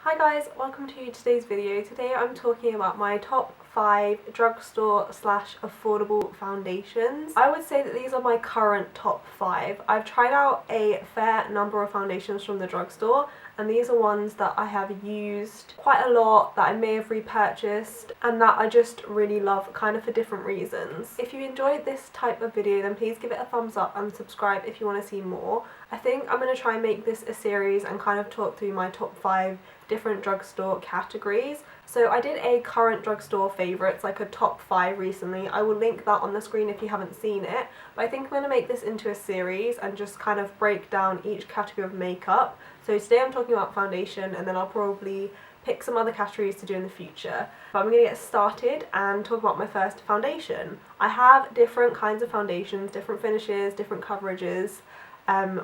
Hi guys, welcome to today's video. Today I'm talking about my top 5 drugstore / affordable foundations. I would say that these are my current top 5. I've tried out a fair number of foundations from the drugstore, and these are ones that I have used quite a lot, that I may have repurchased, and that I just really love, kind of for different reasons. If you enjoyed this type of video, then please give it a thumbs up and subscribe if you want to see more. I think I'm going to try and make this a series and kind of talk through my top 5 different drugstore categories. So I did a current drugstore favourites, like a top 5 recently. I will link that on the screen if you haven't seen it. But I think I'm going to make this into a series and just kind of break down each category of makeup. So today I'm talking about foundation, and then I'll probably pick some other categories to do in the future. But I'm going to get started and talk about my first foundation. I have different kinds of foundations, different finishes, different coverages,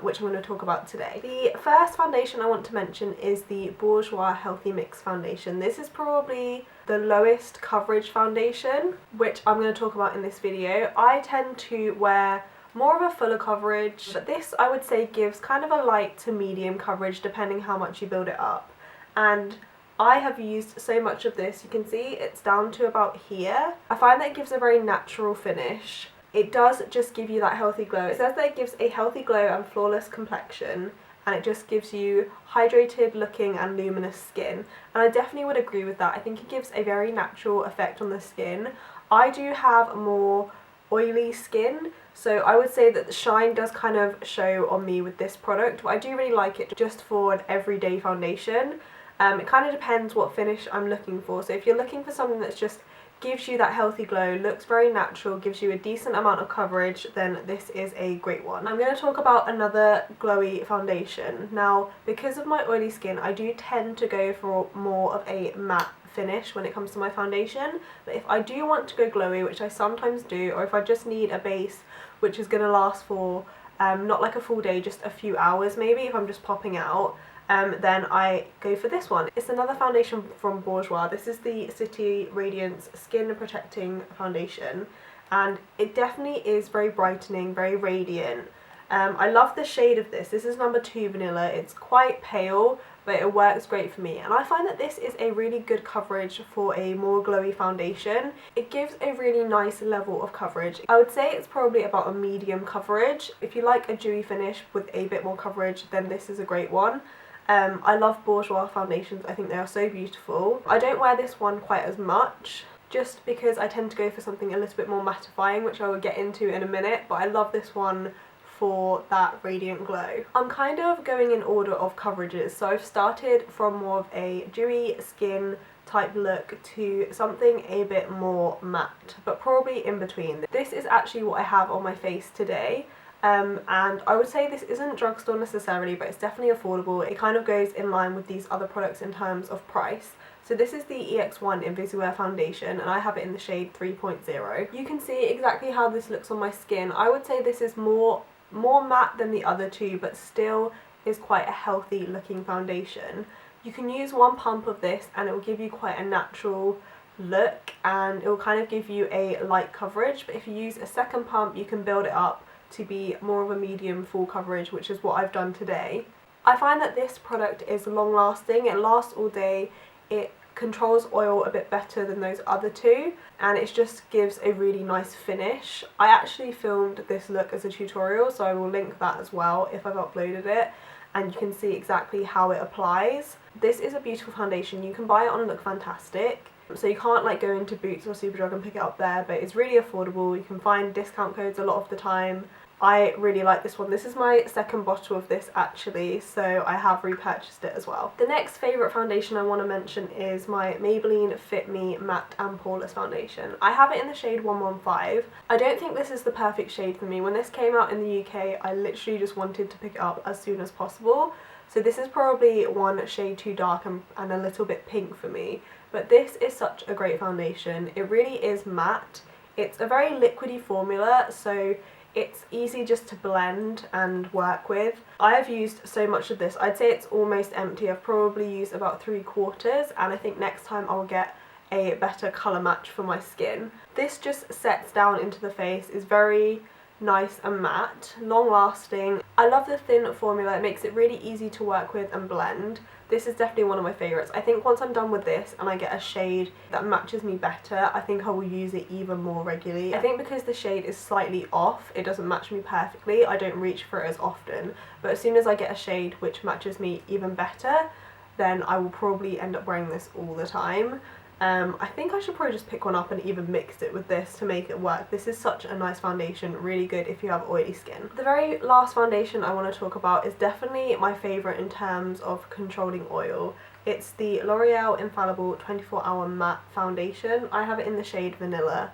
which I'm going to talk about today. The first foundation I want to mention is the Bourjois Healthy Mix Foundation. This is probably the lowest coverage foundation, which I'm going to talk about in this video. I tend to wear more of a fuller coverage, but this I would say gives kind of a light to medium coverage depending how much you build it up. And I have used so much of this, you can see it's down to about here. I find that it gives a very natural finish. It does just give you that healthy glow. It says that it gives a healthy glow and flawless complexion, and it just gives you hydrated looking and luminous skin. And I definitely would agree with that. I think it gives a very natural effect on the skin. I do have more oily skin, so I would say that the shine does kind of show on me with this product, but I do really like it just for an everyday foundation. It kind of depends what finish I'm looking for. So if you're looking for something that's just gives you that healthy glow, looks very natural, gives you a decent amount of coverage, then this is a great one. I'm going to talk about another glowy foundation. Now, because of my oily skin, I do tend to go for more of a matte finish when it comes to my foundation, but if I do want to go glowy, which I sometimes do, or if I just need a base which is going to last for not like a full day, just a few hours maybe, if I'm just popping out, then I go for this one. It's another foundation from Bourjois. This is the City Radiance Skin Protecting Foundation, and it definitely is very brightening, very radiant. I love the shade of this. This is number 2 Vanilla. It's quite pale, but it works great for me, and I find that this is a really good coverage for a more glowy foundation. It gives a really nice level of coverage. I would say it's probably about a medium coverage. If you like a dewy finish with a bit more coverage, then this is a great one. I love Bourjois foundations. I think they are so beautiful. I don't wear this one quite as much, just because I tend to go for something a little bit more mattifying, which I will get into in a minute, but I love this one for that radiant glow. I'm kind of going in order of coverages, so I've started from more of a dewy skin type look to something a bit more matte, but probably in between. This is actually what I have on my face today. And I would say this isn't drugstore necessarily, but it's definitely affordable. It kind of goes in line with these other products in terms of price. So this is the EX1 Invisiwear Foundation, and I have it in the shade 3.0. You can see exactly how this looks on my skin. I would say this is more matte than the other two, but still is quite a healthy looking foundation. You can use one pump of this and it will give you quite a natural look, and it will kind of give you a light coverage, but if you use a second pump you can build it up to be more of a medium full coverage, which is what I've done today. I find that this product is long lasting. It lasts all day. It controls oil a bit better than those other two, and it just gives a really nice finish. I actually filmed this look as a tutorial, so I will link that as well if I've uploaded it, and you can see exactly how it applies. This is a beautiful foundation. You can buy it on Look Fantastic, so you can't like go into Boots or Superdrug and pick it up there, but it's really affordable. You can find discount codes a lot of the time. I really like this one. This is my second bottle of this actually, so I have repurchased it as well. The next favourite foundation I want to mention is my Maybelline Fit Me Matte and Poreless Foundation. I have it in the shade 115. I don't think this is the perfect shade for me. When this came out in the UK, I literally just wanted to pick it up as soon as possible. So this is probably one shade too dark and a little bit pink for me. But this is such a great foundation. It really is matte. It's a very liquidy formula, so it's easy just to blend and work with. I have used so much of this. I'd say it's almost empty. I've probably used about 3/4, and I think next time I'll get a better colour match for my skin. This just sets down into the face, is very nice and matte, long lasting. I love the thin formula, it makes it really easy to work with and blend. This is definitely one of my favourites. I think once I'm done with this and I get a shade that matches me better, I think I will use it even more regularly. I think because the shade is slightly off, it doesn't match me perfectly, I don't reach for it as often, but as soon as I get a shade which matches me even better, then I will probably end up wearing this all the time. I think I should probably just pick one up and even mix it with this to make it work. This is such a nice foundation, really good if you have oily skin. The very last foundation I want to talk about is definitely my favourite in terms of controlling oil. It's the L'Oreal Infallible 24-Hour Matte Foundation. I have it in the shade Vanilla.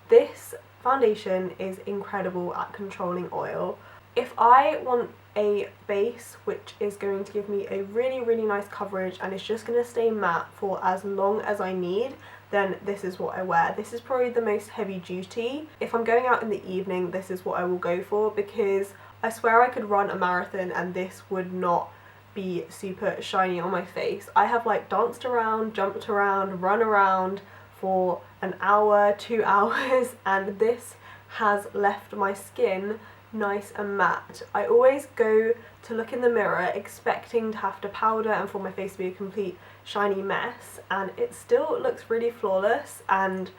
This foundation is incredible at controlling oil. If I want a base which is going to give me a really nice coverage and it's just going to stay matte for as long as I need, then this is what I wear. This is probably the most heavy duty. If I'm going out in the evening, this is what I will go for, because I swear I could run a marathon and this would not be super shiny on my face. I have like danced around, jumped around, run around for an hour, 2 hours, and this has left my skin nice and matte. I always go to look in the mirror expecting to have to powder and for my face to be a complete shiny mess, and it still looks really flawless and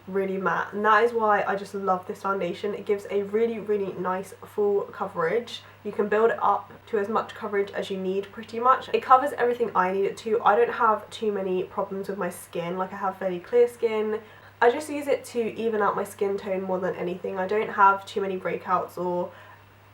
really matte, and that is why I just love this foundation. It gives a really nice full coverage. You can build it up to as much coverage as you need pretty much. It covers everything I need it to. I don't have too many problems with my skin, like I have fairly clear skin. I just use it to even out my skin tone more than anything. I don't have too many breakouts or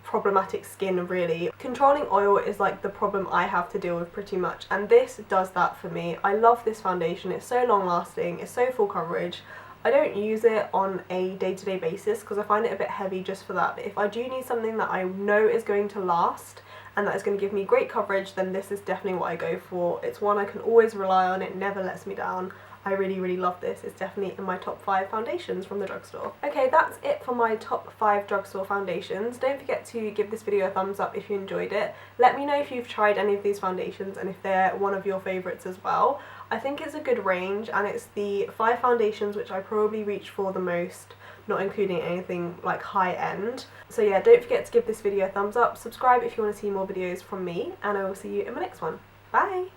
problematic skin really. Controlling oil is like the problem I have to deal with pretty much, and this does that for me. I love this foundation. It's so long lasting, it's so full coverage. I don't use it on a day-to-day basis because I find it a bit heavy just for that, but if I do need something that I know is going to last and that is going to give me great coverage, then this is definitely what I go for. It's one I can always rely on, it never lets me down. I really love this. It's definitely in my top 5 foundations from the drugstore. Okay, that's it for my top 5 drugstore foundations. Don't forget to give this video a thumbs up if you enjoyed it. Let me know if you've tried any of these foundations and if they're one of your favourites as well. I think it's a good range, and it's the 5 foundations which I probably reach for the most, not including anything like high end. So yeah, don't forget to give this video a thumbs up, subscribe if you want to see more videos from me, and I will see you in my next one. Bye!